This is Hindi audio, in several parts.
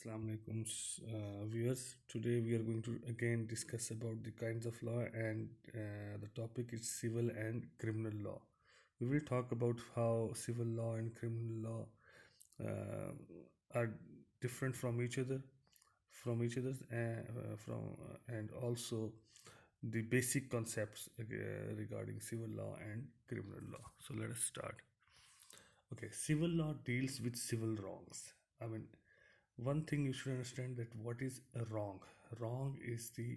Assalamu alaikum, viewers. Today we are going to again discuss about the kinds of law, and the topic is civil and criminal law. We will talk about how civil law and criminal law are different from each other, and also the basic concepts regarding civil law and criminal law. So let us start. Okay, civil law deals with civil wrongs. I mean, one thing you should understand that what is a wrong. Wrong is the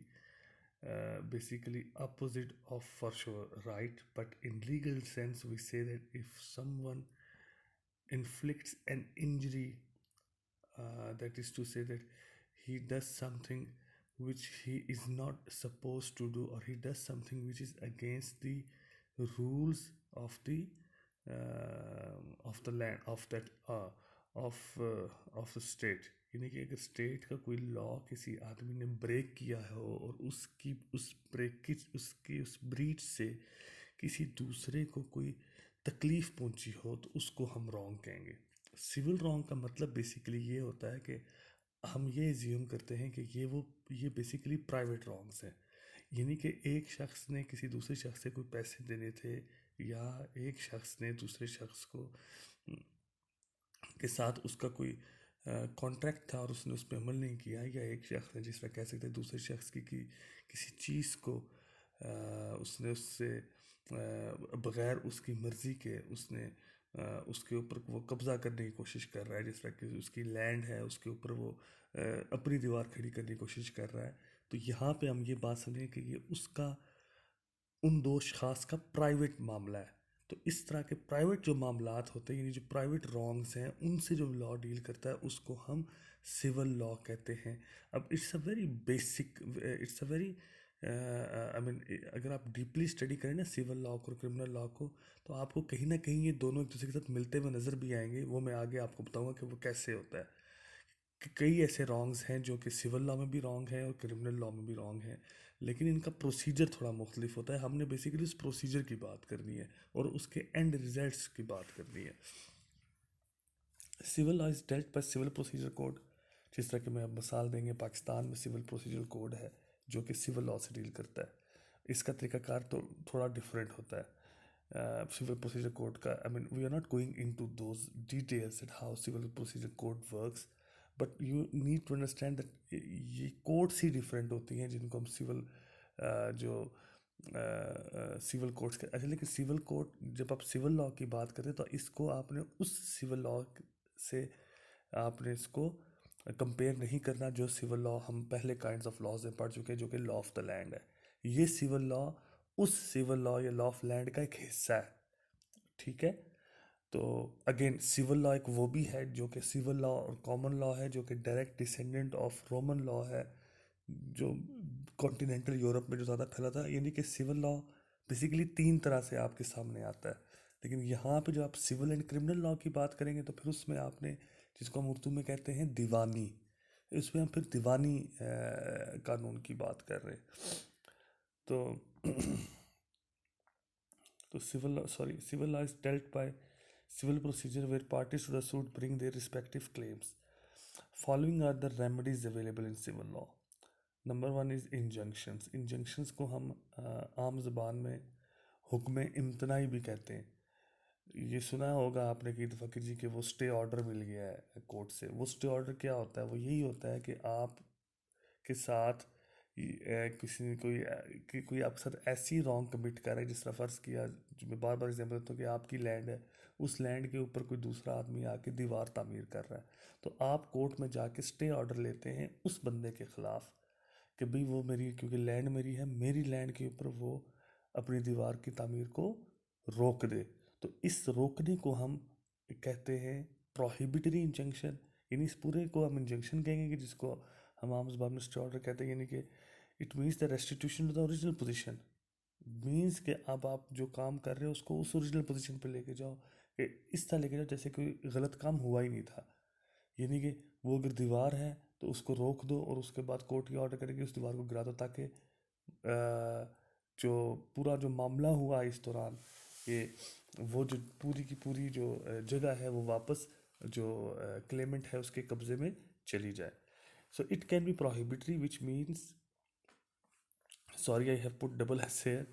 basically opposite of for sure right, but in legal sense we say that if someone inflicts an injury, that is to say that he does something which he is not supposed to do, or he does something which is against the rules of the land of that of the state, यानी कि अगर स्टेट का कोई लॉ किसी आदमी ने ब्रेक किया हो और उसकी उस ब्रेकेज उसकी उस ब्रीच से किसी दूसरे को कोई तकलीफ़ पहुंची हो तो उसको हम रॉन्ग कहेंगे. सिविल रॉन्ग का मतलब बेसिकली ये होता है कि हम ये एज्यूम करते हैं कि ये बेसिकली प्राइवेट रॉन्ग्स हैं. यानी कि एक शख्स ने किसी दूसरे शख्स से कोई पैसे देने थे, या एक शख्स ने दूसरे शख्स को के साथ उसका कोई कॉन्ट्रैक्ट था और उसने उस पर अमल नहीं किया, या एक शख्स ने जिस तरह कह सकते हैं दूसरे शख्स की किसी चीज़ को उसने उससे बग़ैर उसकी मर्ज़ी के उसने उसके ऊपर वो कब्ज़ा करने की कोशिश कर रहा है, जिस तरह कि उसकी लैंड है उसके ऊपर वो अपनी दीवार खड़ी करने की कोशिश कर रहा है. तो यहाँ पे हम ये बात समझें कि ये उसका उन दो अशख़ास का प्राइवेट मामला है. तो इस तरह के प्राइवेट जो मामलात होते हैं, यानी जो प्राइवेट रॉन्ग्स हैं, उनसे जो लॉ डील करता है उसको हम सिविल लॉ कहते हैं. अब it's a very basic, it's a very I mean अगर आप डीपली स्टडी करें ना सिविल लॉ को, क्रिमिनल लॉ को, तो आपको कहीं ना कहीं ये दोनों एक दूसरे के साथ मिलते हुए नज़र भी आएंगे. वो मैं आगे आपको बताऊंगा कि वो कैसे होता है. कि कई ऐसे रॉन्ग्स हैं जो कि सिविल लॉ में भी रॉन्ग है और क्रिमिनल लॉ में भी रॉन्ग है, लेकिन इनका प्रोसीजर थोड़ा मुख्तलिफ होता है. हमने बेसिकली उस प्रोसीजर की बात करनी है और उसके एंड रिजल्ट्स की बात करनी है. Civil law is dealt by civil procedure code. जिस तरह कि मैं अब मिसाल देंगे, पाकिस्तान में सिविल प्रोसीजर कोड है जो कि सिविल लॉ से डील करता है. इसका तरीकाकार तो थोड़ा डिफरेंट होता है सिविल प्रोसीजर कोड का. I mean we are not going into those details at how civil procedure code works, but you need to understand that ये कोड्स ही डिफरेंट होती हैं जिनको हम सिविल जो सिविल कोड्स के अच्छा. लेकिन सिविल कोड, जब आप सिविल लॉ की बात करते हैं तो इसको आपने उस सिविल लॉ से आपने इसको कंपेयर नहीं करना जो सिविल लॉ हम पहले काइंड्स ऑफ लॉज में पढ़ चुके हैं, जो कि लॉ ऑफ द लैंड है. ये सिविल लॉ उस सिविल लॉ या लॉ ऑफ लैंड का एक हिस्सा है. ठीक है. तो अगेन सिविल लॉ एक वो भी है जो कि सिविल लॉ और कॉमन लॉ है, जो कि direct descendant of Roman law है, जो कॉन्टिनेंटल यूरोप में जो ज़्यादा फैला था. यानी कि सिविल लॉ बेसिकली तीन तरह से आपके सामने आता है. लेकिन यहाँ पे जो आप सिविल एंड क्रिमिनल लॉ की बात करेंगे तो फिर उसमें आपने, जिसको हम उर्दू में कहते हैं दीवानी, इसमें हम फिर दीवानी कानून की बात कर रहे हैं. तो तो civil law is dealt by civil procedure where parties to the suit bring their respective claims. Following are the remedies available in civil law. Number one is injunctions. Injunctions को हम आम ज़बान में हुक्म इम्तनाई भी कहते हैं. ये सुना होगा आपने कई दफ़ा कि जी कि वो स्टे ऑर्डर मिल गया है कोर्ट से. वो स्टे ऑर्डर क्या होता है? वो यही होता है कि आप के साथ किसी ने कोई आपके साथ ऐसी रॉन्ग कमिट कर रहा है. जिस तरह फ़र्ज़ किया, जो मैं बार बार एग्जाम्पल देता हूँ कि आपकी लैंड है, उस लैंड के ऊपर कोई दूसरा आदमी आके दीवार तामीर कर रहा है, तो आप कोर्ट में जाके स्टे ऑर्डर लेते हैं उस बंदे के ख़िलाफ़ कि भाई वो मेरी, क्योंकि लैंड मेरी है, मेरी लैंड के ऊपर वो अपनी दीवार की तामीर को रोक दे. तो इस रोकने को हम कहते हैं प्रोहिबिटरी इंजंक्शन. यानी इस पूरे को हम इंजंक्शन कहेंगे कि जिसको हम आम ज़बान में स्टे ऑर्डर कहते हैं. यानी कि it means the restitution to the original position. Means कि अब आप जो काम कर रहे हो उसको उस ओरिजिनल पोजीशन पे लेके जाओ, कि इस तरह लेके जाओ जैसे कोई गलत काम हुआ ही नहीं था. यानी कि वो अगर दीवार है तो उसको रोक दो और उसके बाद कोर्ट ये ऑर्डर करेगी उस दीवार को गिरा दो, ताकि जो पूरा जो मामला हुआ इस दौरान, ये वो जो पूरी की पूरी जो जगह है वो वापस जो क्लेमेंट है उसके कब्ज़े में चली जाए. So it can be prohibitory, which means, sorry, I have put double S here,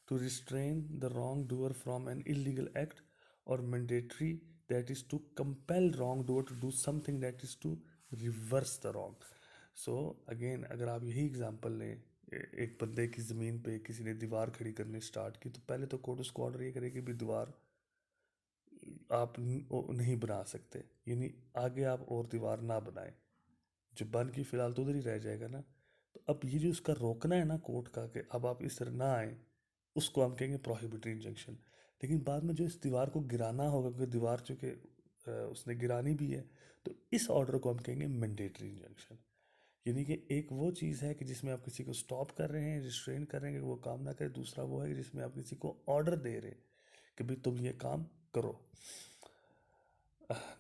to restrain the wrongdoer from an illegal act, or mandatory, that is to compel wrongdoer to do something that is to reverse the wrong. So again, अगर आप यही एग्जांपल लें, एक बंदे की ज़मीन पे किसी ने दीवार खड़ी करनी स्टार्ट की, तो पहले तो कोर्ट उसको ऑर्डर ये करे कि भी दीवार आप नहीं बना सकते, यानी आगे आप और दीवार ना बनाएं, जो बन की फ़िलहाल तो उधर ही रह जाएगा ना. तो अब ये जो उसका रोकना है ना कोर्ट का कि अब आप इस तरह ना आए, उसको हम कहेंगे प्रोहिबिटरी इंजंक्शन. लेकिन बाद में जो इस दीवार को गिराना होगा, क्योंकि दीवार चूँकि उसने गिरानी भी है, तो इस ऑर्डर को हम कहेंगे मैंडेटरी इंजंक्शन. यानी कि एक वो चीज़ है कि जिसमें आप किसी को स्टॉप कर रहे हैं, रिस्ट्रेन कर रहे हैं कि वो काम ना करे. दूसरा वो है कि जिसमें आप किसी को ऑर्डर दे रहे हैं कि भाई तुम ये काम करो.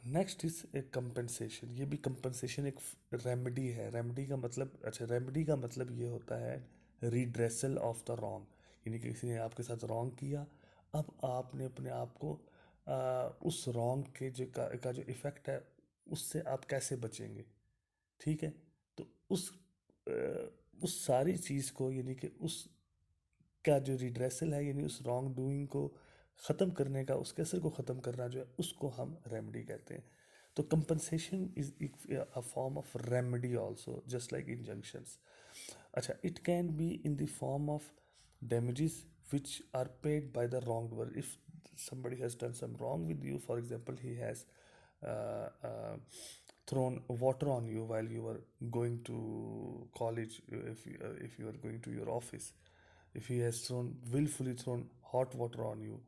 Next is a compensation. ये भी कंपनसेशन एक रेमेडी है. रेमेडी का मतलब, अच्छा, रेमेडी का मतलब ये होता है रिड्रेसल ऑफ द रॉन्ग. यानी कि किसी ने आपके साथ रॉन्ग किया, अब आपने अपने आप को उस रॉन्ग के का जो इफ़ेक्ट है उससे आप कैसे बचेंगे. ठीक है, तो उस सारी चीज़ को, यानी कि उस का जो रिड्रेसल है, यानी उस रॉन्ग डूइंग को ख़त्म करने का, उसके असर को ख़त्म करना जो है, उसको हम रेमेडी कहते हैं. तो compensation is a form of remedy also, just like injunctions. अच्छा, it can be in the form of damages which are paid by the wrongdoer. If somebody has done some wrong with you, for example, he has uh, uh, thrown water on you while you were going to college, if you are going to your office, if he has willfully thrown hot water on you,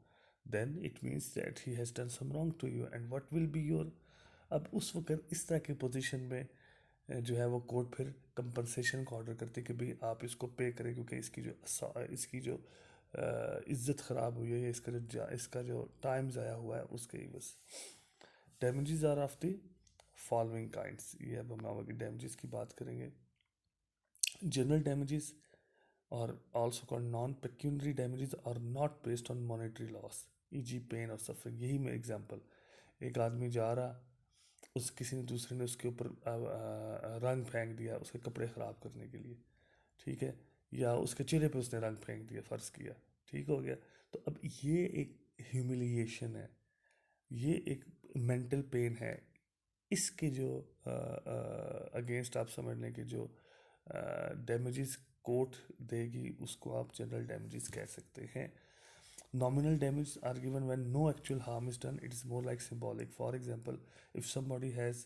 then it means that he has done some wrong to you. And what will be your, अब उस वक्त इस तरह की पोजीशन में जो है वो कोर्ट फिर कंपनसेशन का ऑर्डर करती है कि भाई आप इसको पे करें, क्योंकि इसकी जो इज्जत ख़राब हुई है, या इसका जो टाइम ज़ाया हुआ है, उसके ही बस. Damages are of the following kinds. ये अब हम आगे डैमेजेस की बात करेंगे. जनरल डैमेजेस और also called non pecuniary damages are not based on monetary loss, e g. Pain और सफरिंग. यही मैं एग्जांपल, एक आदमी जा रहा, किसी ने दूसरे ने उसके ऊपर रंग फेंक दिया उसके कपड़े ख़राब करने के लिए, ठीक है, या उसके चेहरे पे उसने रंग फेंक दिया, फ़र्ज़ किया, ठीक हो गया. तो अब ये एक ह्यूमिलिएशन है, ये एक मेंटल पेन है. इसके जो अगेंस्ट आप समझ लें कि जो डैमेजेस कोर्ट देगी, उसको आप जनरल डैमेजेस कह सकते हैं. Nominal damage are given when no actual harm is done. It is more like symbolic. For example, if somebody has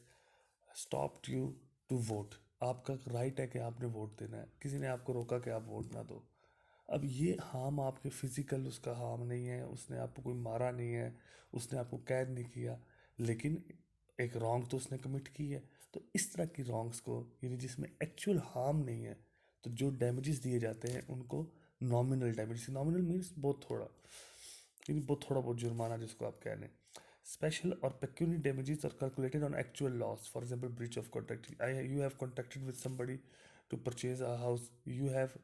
stopped you to vote, आपका राइट है कि आपने वोट देना है, किसी ने आपको रोका कि आप वोट ना दो. अब ये हार्म आपके फिजिकल उसका हार्म नहीं है, उसने आपको कोई मारा नहीं है, उसने आपको कैद नहीं किया, लेकिन एक रॉन्ग तो उसने कमिट की है. तो इस तरह की रॉन्ग्स को, यानी जिसमें एक्चुअल हार्म नहीं है, तो जो डैमेजेस दिए जाते हैं उनको नॉमिनल डैमेज. नॉमिनल मीन्स बहुत थोड़ा, यानी बहुत थोड़ा बहुत जुर्माना जिसको आप कह लें. Special or pecuniary damages are calculated on actual loss. For example, breach of contract. You have contracted with somebody to purchase a house. You have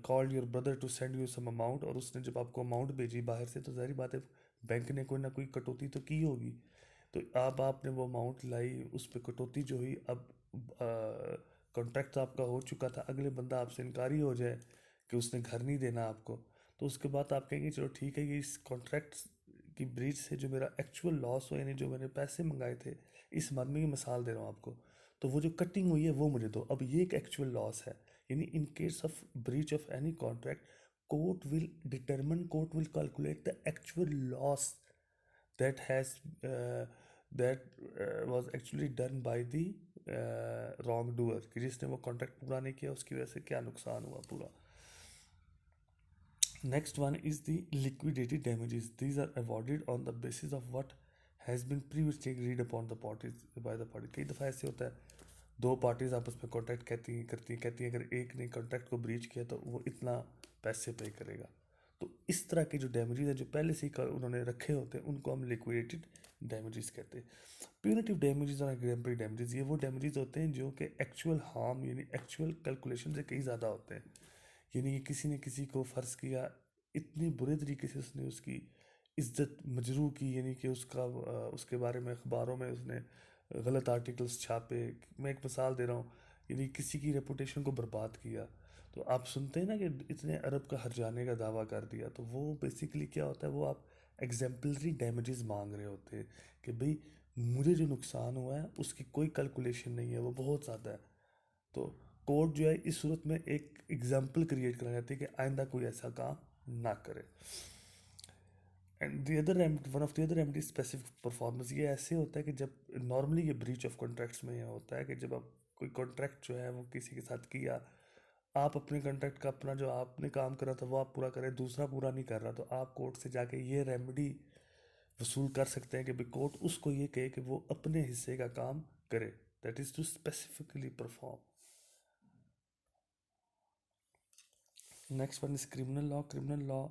called your brother to send you some amount, और उसने जब आपको अमाउंट भेजी बाहर से, तो ज़ाहिर बात है बैंक ने कोई ना कोई कटौती तो की होगी. तो अब आपने वो अमाउंट लाई, उस पर कटौती जो हुई, अब कॉन्ट्रैक्ट आपका हो चुका था, अगले बंदा आपसे इनकारी हो जाए कि उसने घर नहीं देना आपको, तो उसके बाद आप कहेंगे चलो ठीक है, ये इस कॉन्ट्रैक्ट की ब्रीच से जो मेरा एक्चुअल लॉस हो, यानी जो मैंने पैसे मंगाए थे, इस मरने की मिसाल दे रहा हूँ आपको, तो वो जो कटिंग हुई है वो मुझे दो. अब ये एक एक्चुअल लॉस है. यानी in case of breach of any contract, court will calculate the actual loss that has that was actually done by the wrongdoer, कि जिसने वो कॉन्ट्रैक्ट पूरा नहीं किया, उसकी वजह से क्या नुकसान हुआ पूरा. Next one is the liquidated damages. These are awarded on the basis of what has been previously agreed upon the parties by the party. कई दफ़ा ऐसे होता है, दो पार्टीज आपस में कॉन्ट्रैक्ट कहती हैं अगर एक ने कॉन्ट्रैक्ट को ब्रीच किया तो वो इतना पैसे पे करेगा. तो इस तरह के जो डैमेजेस हैं जो पहले से ही उन्होंने रखे होते हैं, उनको हम लिक्विडेटेड डैमेजेस कहते हैं. प्यूनिटिव डैमेजेस और एग्जाम्पल डैमेजेस, ये वो डैमेजेस होते हैं जो कि एक्चुअल हार्म, यानी एक्चुअल कैलकुलेशन से कहीं ज़्यादा होते हैं. यानी कि किसी ने किसी को फ़र्ज़ किया, इतनी बुरे तरीके से उसने उसकी इज्जत मजरू की, यानी कि उसके बारे में अखबारों में उसने गलत आर्टिकल्स छापे। मैं एक मिसाल दे रहा हूँ, यानी किसी की रेपुटेशन को बर्बाद किया। तो आप सुनते हैं ना कि इतने अरब का हर्जाने का दावा कर दिया, तो वो बेसिकली क्या होता है, वो आप एग्जाम्पलरी डैमेजेस मांग रहे होते हैं कि भाई मुझे जो नुकसान हुआ है उसकी कोई कैलकुलेशन नहीं है, वो बहुत ज़्यादा है। तो कोर्ट जो है इस सूरत में एक एग्जाम्पल क्रिएट करना चाहती है कि आइंदा कोई ऐसा काम ना करे। And the other one of the other remedy specific performance, ये ऐसे होता है कि जब नॉर्मली ये ब्रीच ऑफ कॉन्ट्रैक्ट्स में यह होता है कि जब आप कोई कॉन्ट्रैक्ट जो है वो किसी के साथ किया, आप अपने कॉन्ट्रैक्ट का अपना जो आपने काम करा था वो आप पूरा करें, दूसरा पूरा नहीं कर रहा, तो आप कोर्ट से जाके ये रेमेडी वसूल कर सकते हैं कि भाई कोर्ट उसको ये कहे कि वो अपने हिस्से का काम करे, that is to specifically perform. Next one is criminal law. Criminal law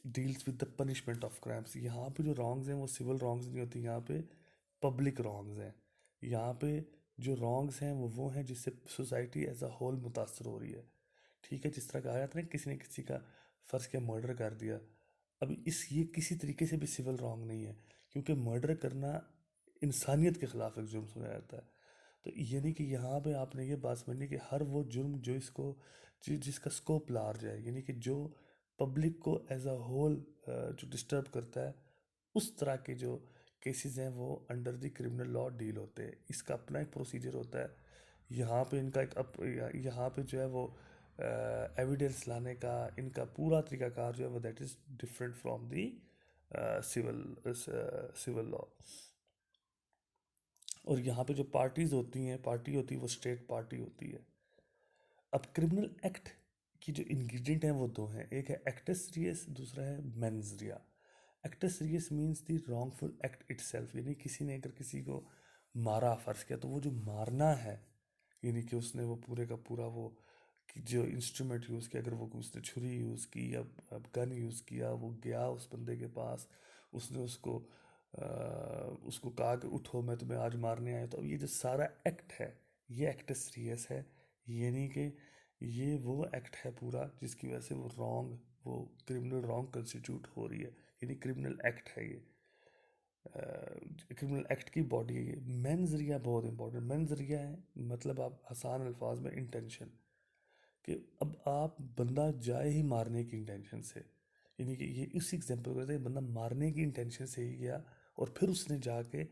deals with the punishment of crimes. यहाँ पे जो रॉन्ग्स हैं वो सिविल रॉन्ग्स नहीं होती, यहाँ पे पब्लिक रॉन्ग्स हैं। यहाँ पे जो रॉन्ग्स हैं वो हैं जिससे सोसाइटी एज अ होल मुतासर हो रही है। ठीक है, जिस तरह कहा जाता है ना, किसी ने किसी का फ़र्ज़ किया मर्डर कर दिया, अब इस ये किसी तरीके से भी सिविल रॉन्ग नहीं है, क्योंकि मर्डर करना इंसानियत के ख़िलाफ़ एक जुर्म सुना जाता है। तो यानी कि यहाँ पे आपने ये बात समझनी कि हर वो जुर्म जो जिसका स्कोप लार्ज है, यानी कि जो पब्लिक को एज अ होल जो डिस्टर्ब करता है, उस तरह के जो केसेस हैं वो under the criminal law deal होते हैं। इसका अपना एक प्रोसीजर होता है। यहाँ पे इनका यहाँ पे जो है वो एविडेंस लाने का इनका पूरा तरीकाकार जो है वो that is different from the civil law. और यहाँ पे जो पार्टीज़ होती हैं, पार्टी होती है वो स्टेट पार्टी होती है। अब क्रिमिनल एक्ट की जो इंग्रेडिएंट हैं वो दो हैं, एक है एक्टस रियस, दूसरा है mens rea. Actus reus means the wrongful act itself, यानी किसी ने अगर किसी को मारा फ़र्ज़ किया, तो वो जो मारना है, यानी कि उसने वो पूरे का पूरा वो कि जो इंस्ट्रूमेंट यूज़ किया, अगर वो उसने छुरी यूज़ की या गन यूज़ किया, वो गया उस बंदे के पास, उसने उसको कहा कि उठो मैं तुम्हें आज मारने आया, तो अब ये जो सारा एक्ट है ये एक्ट सीरियस है, यानी कि ये वो एक्ट है पूरा जिसकी वजह से वो क्रिमिनल रॉन्ग कंस्टिट्यूट हो रही है, यानी क्रिमिनल एक्ट है ये। क्रिमिनल एक्ट की बॉडी है ये। मेन जरिया बहुत इंपॉर्टेंट, मेन जरिया है मतलब आप आसान अल्फाज में इंटेंशन, कि अब आप बंदा जाए ही मारने की इंटेंशन से, यानी कि ये उसी एग्जांपल करते हैं, बंदा मारने की इंटेंशन से ही गया और फिर उसने जाके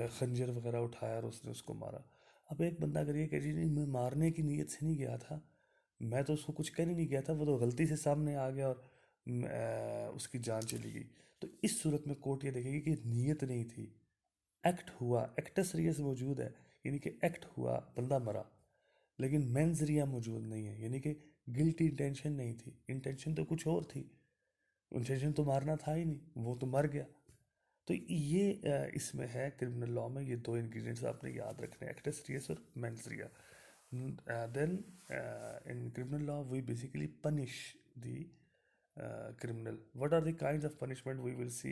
खंजर वगैरह उठाया और उसने उसको मारा। अब एक बंदा अगर ये कह जी नहीं मैं मारने की नीयत से नहीं गया था, मैं तो उसको कुछ कहने नहीं गया था, वो तो गलती से सामने आ गया और उसकी जान चली गई, तो इस सूरत में कोर्ट ये देखेगी कि नीयत नहीं थी, एक्ट हुआ, एक्टस रियस मौजूद है, यानी कि एक्ट हुआ, बंदा मरा, लेकिन मेंस रिया मौजूद नहीं है, यानी कि गिल्टी इंटेंशन नहीं थी, इंटेंशन तो कुछ और थी, इंटेंशन तो मारना था ही नहीं, वो तो मर गया। तो ये इसमें है क्रिमिनल लॉ में, ये दो इंग्रेडिएंट्स आपने याद रखने हैं, एक्टस रियस और mens rea. Then in criminal law we basically punish the criminal. What are the kinds of punishment we will see?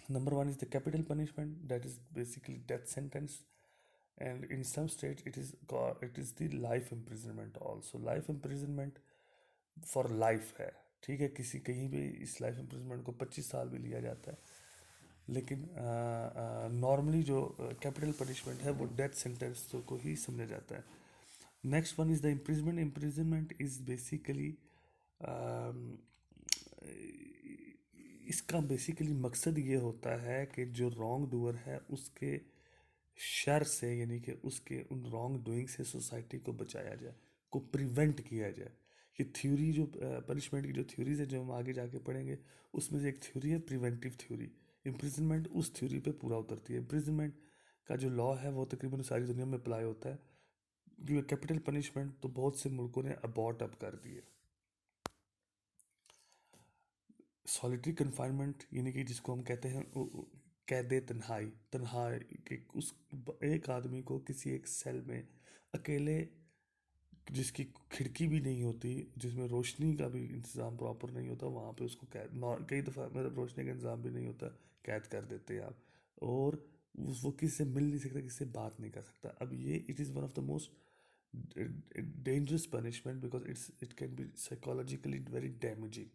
Number one is the capital punishment, that is basically death sentence, and in some states it is the life imprisonment also. Life imprisonment for life है, ठीक है, किसी कहीं भी इस लाइफ इम्प्रिजनमेंट को 25 साल भी लिया जाता है, लेकिन नॉर्मली जो कैपिटल पनिशमेंट है वो डेथ सेंटेंस को ही समझा जाता है। Next one is the imprisonment. Imprisonment is basically इसका बेसिकली मकसद ये होता है कि जो रॉन्ग डूअर है उसके शर से, यानी कि उसके उन रॉन्ग डूइंग से सोसाइटी को बचाया जाए, को प्रिवेंट किया जाए। ये थ्योरी जो पनिशमेंट की जो थ्योरीज है जो हम आगे जाके पढ़ेंगे, उसमें से एक थ्योरी है प्रिवेंटिव थ्योरी। इम्प्रिजनमेंट उस थ्योरी पे पूरा उतरती है। इम्प्रिजनमेंट का जो लॉ है वो तकरीबन सारी दुनिया में अप्लाई होता है, क्योंकि कैपिटल पनिशमेंट तो बहुत से मुल्कों ने अबॉर्ट अब कर दिए। सॉलिटरी कन्फाइनमेंट, यानी कि जिसको हम कहते हैं कैद तन्हाई, तन्हाई कि उस एक आदमी को किसी एक सेल में अकेले, जिसकी खिड़की भी नहीं होती, जिसमें रोशनी का भी इंतज़ाम प्रॉपर नहीं होता, वहाँ पे उसको कैद, कई दफ़ा मतलब रोशनी का इंतज़ाम भी नहीं होता, कैद कर देते हैं आप, और वो किसी से मिल नहीं सकता, किसी से बात नहीं कर सकता। अब ये it is one of the most dangerous punishment because it can be psychologically very damaging,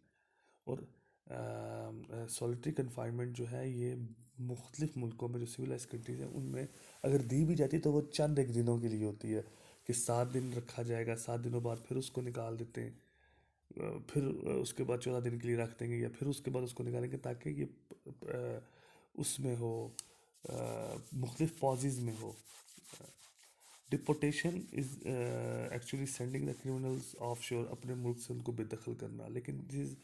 और सॉलिटरी कन्फाइनमेंट जो है ये मुख्तलिफ मुल्कों में जो सिविलाइज कंट्रीज हैं उनमें अगर दी भी जाती है तो वो चंद एक दिनों के लिए होती है कि 7 दिन रखा जाएगा, 7 दिनों बाद फिर उसको निकाल देते हैं, फिर उसके बाद 14 दिन के लिए रख देंगे या फिर उसके बाद उसको निकालेंगे ताकि ये उसमें हो, मुख्तलिफ पॉजेज में हो। Deportation is actually sending the criminals of sure, अपने मुल्क से उनको बेदखल करना, लेकिन this is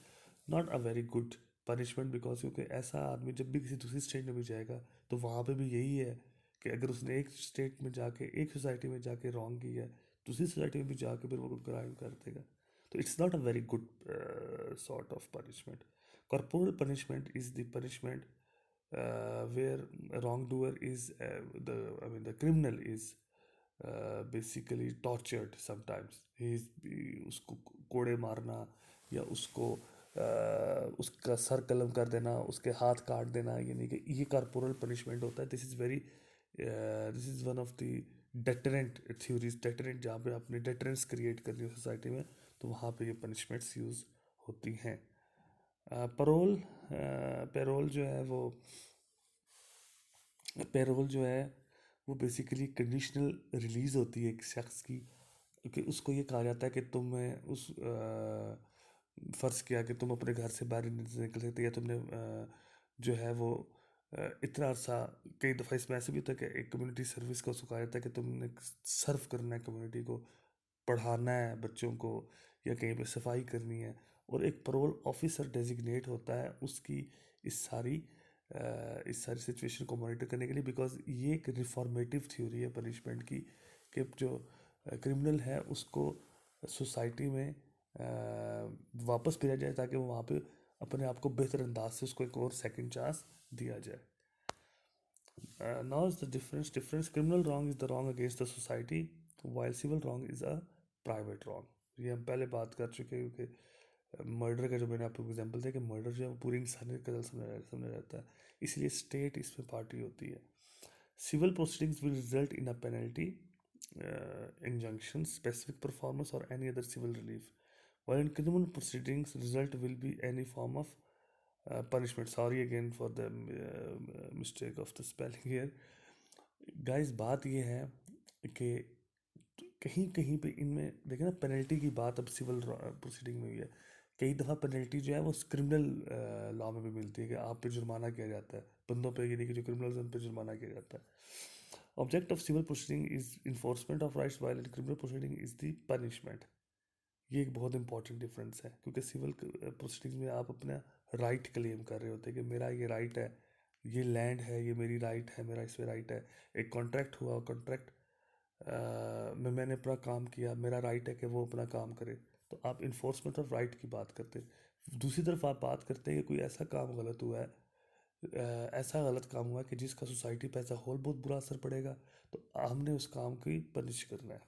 not a very good punishment because क्योंकि ऐसा आदमी जब भी किसी दूसरी स्टेट में भी जाएगा तो वहाँ पे भी यही है कि अगर उसने एक स्टेट में जाके एक सोसाइटी में जाके रॉन्ग किया है दूसरी सोसाइटी में भी जाके फिर वो क्राइम कर देगा। तो it's not a very good sort of punishment. Corporal punishment is the punishment where wrongdoer is the criminal is basically tortured sometimes. उसको कोड़े मारना या उसको उसका सर कलम कर देना, उसके हाथ काट देना, यानी कि ये कॉर्पोरल पनिशमेंट होता है। This is one of the deterrent theories. Deterrent जहाँ पे आपने डेटरेंस क्रिएट करनी है सोसाइटी में तो वहाँ पे ये पनिशमेंट्स यूज़ होती हैं। पैरोल पैरोल जो है वो पैरोल जो है वो बेसिकली कंडीशनल रिलीज़ होती है एक शख्स की कि उसको ये कहा जाता है कि तुम्हें उस फ़र्ज़ किया कि तुम अपने घर से बाहर नहीं निकल सकते या तुमने जो है वो इतना अर्सा, कई दफ़ा इसमें ऐसे भी होता है कि एक कम्युनिटी सर्विस का उसको कहा जाता है कि तुमने सर्व करना है कम्युनिटी को, पढ़ाना है बच्चों को या कहीं पे सफाई करनी है, और एक पैरोल ऑफिसर डेजिग्नेट होता है उसकी इस सारी सिचुएशन को मॉनिटर करने के लिए, बिकॉज ये एक रिफॉर्मेटिव थ्योरी है पनिशमेंट की कि जो क्रिमिनल है उसको सोसाइटी में वापस भेजा जाए ताकि वो वहाँ पे अपने आप को बेहतर अंदाज से उसको एक और सेकंड चांस दिया जाए। Now is the difference criminal wrong is the wrong against the society while civil wrong is a private wrong. ये हम पहले बात कर चुके हैं क्योंकि मर्डर का जो मैंने आपको एग्जांपल दिया कि मर्डर जो है वो पूरी इंसानियत का दल समझा जाता है, इसलिए स्टेट इसमें पार्टी होती है। Civil proceedings will result in a penalty, injunction, specific performance, or any other civil relief. While in criminal proceedings, result will be any form of punishment. Sorry again for the mistake of the spelling here. Guys, बात ये है कि कहीं कहीं पे इनमें देखें ना, पेनल्टी की बात अब सिविल प्रोसीडिंग में हुई है। कई दफ़ा पेनल्टी जो है वो क्रिमिनल लॉ में भी मिलती है कि आप पे जुर्माना किया जाता है, बंदों पे, यानी कि जो क्रिमिनल्स उन पे जुर्माना किया जाता है। Object of civil proceeding is enforcement of rights while in criminal proceeding is the punishment. ये एक बहुत इंपॉर्टेंट डिफरेंस है क्योंकि सिविल प्रोसीडिंग्स में आप अपना राइट क्लेम कर रहे होते हैं कि मेरा ये राइट है, ये लैंड है, ये मेरी राइट है, मेरा इस पर राइट है। एक कॉन्ट्रैक्ट हुआ, कॉन्ट्रैक्ट में मैंने अपना काम किया, मेरा राइट है कि वो अपना काम करे, तो आप इन्फोर्समेंट ऑफ राइट की बात करते हैं। दूसरी तरफ आप बात करते हैं कि कोई ऐसा काम गलत हुआ है, ऐसा गलत काम हुआ है कि जिसका सोसाइटी पे एज अ होल बहुत बुरा असर पड़ेगा, तो हमने उस काम की पनिश करना है।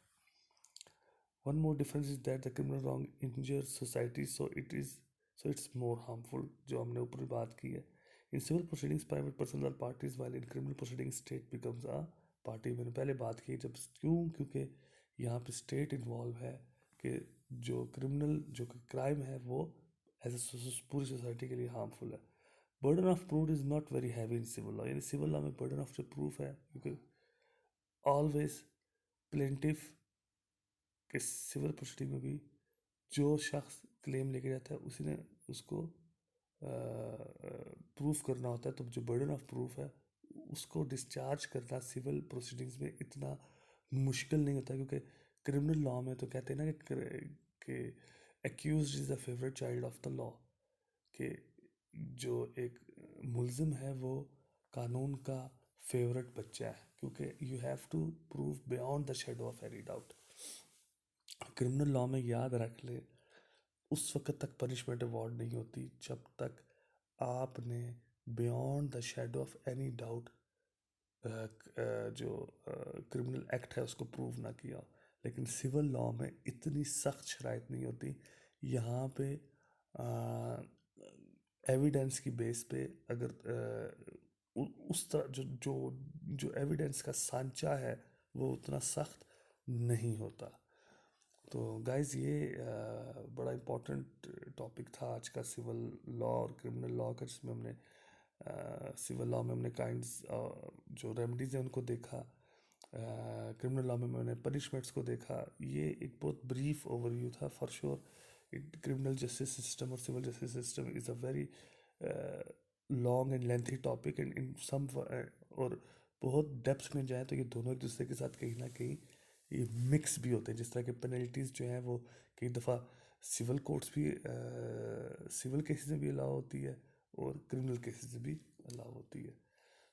One more difference is that the criminal wrong injures society so it's more harmful, जो हमने ऊपर बात की है। In civil proceedings private person are parties while in criminal proceeding state becomes a party. मैंने पहले बात की जब क्योंकि यहाँ पे स्टेट इन्वॉल्व है कि जो क्राइम है वो एज पूरी सोसाइटी के लिए हार्मफुल है। Burden of proof is not very heavy in civil law, यानी सिविल लॉ में बर्डन ऑफ जो प्रूफ है क्योंकि ऑलवेज प्लेंटिफ के सिविल प्रोसीडिंग में भी जो शख्स क्लेम लेके जाता है उसी ने उसको प्रूफ करना होता है, तो जो बर्डन ऑफ प्रूफ है उसको डिस्चार्ज करना सिविल प्रोसीडिंग्स में इतना मुश्किल नहीं होता, क्योंकि क्रिमिनल लॉ में तो कहते हैं ना कि accused is the favourite child of the law, कि जो एक मुलजिम है वो कानून का फेवरेट बच्चा है क्योंकि you have to prove beyond the shadow of any doubt. Criminal law में याद रख ले उस वक्त तक पनिशमेंट अवॉर्ड नहीं होती जब तक आपने beyond the shadow of any doubt जो क्रिमिनल एक्ट है उसको प्रूव ना किया। लेकिन सिविल लॉ में इतनी सख्त शराइत नहीं होती। यहाँ पे एविडेंस की बेस पे अगर उस तरह जो जो जो एविडेंस का सांचा है वो उतना सख्त नहीं होता। तो गाइस ये बड़ा इम्पोर्टेंट टॉपिक था आज का, सिविल लॉ और क्रिमिनल लॉ का, जिसमें हमने सिविल लॉ में हमने काइंड्स जो रेमेडीज़ हैं उनको देखा, क्रिमिनल लॉ में मैंने पनिशमेंट्स को देखा। ये एक बहुत ब्रीफ ओवरव्यू था। For sure it criminal justice system और civil justice system is a very long and lengthy topic and in sum, और बहुत डेप्थ में जाए तो ये दोनों एक दूसरे के साथ कहीं ना कहीं ये मिक्स भी होते हैं। जिस तरह के पेनल्टीज़ जो हैं वो कई दफ़ा सिविल कोर्ट्स भी सिविल केसेस में भी अलाउ होती है और क्रिमिनल केसेस में भी अलाउ होती है।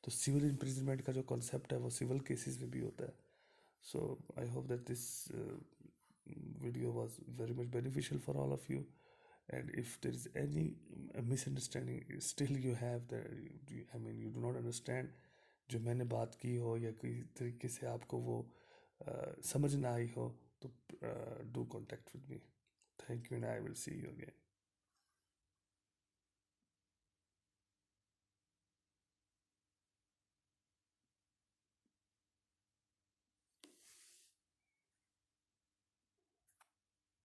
तो सिविल इम्प्रिजनमेंट का जो कॉन्सेप्ट है वो सिविल केसेस में भी होता है। So I hope that this video was very much beneficial for all of you, and if there is any misunderstanding still you have that, I mean you do not understand जो मैंने बात की हो या कोई तरीके से आपको वो समझ ना आई हो, तो do contact with me. Thank you and I will see you again.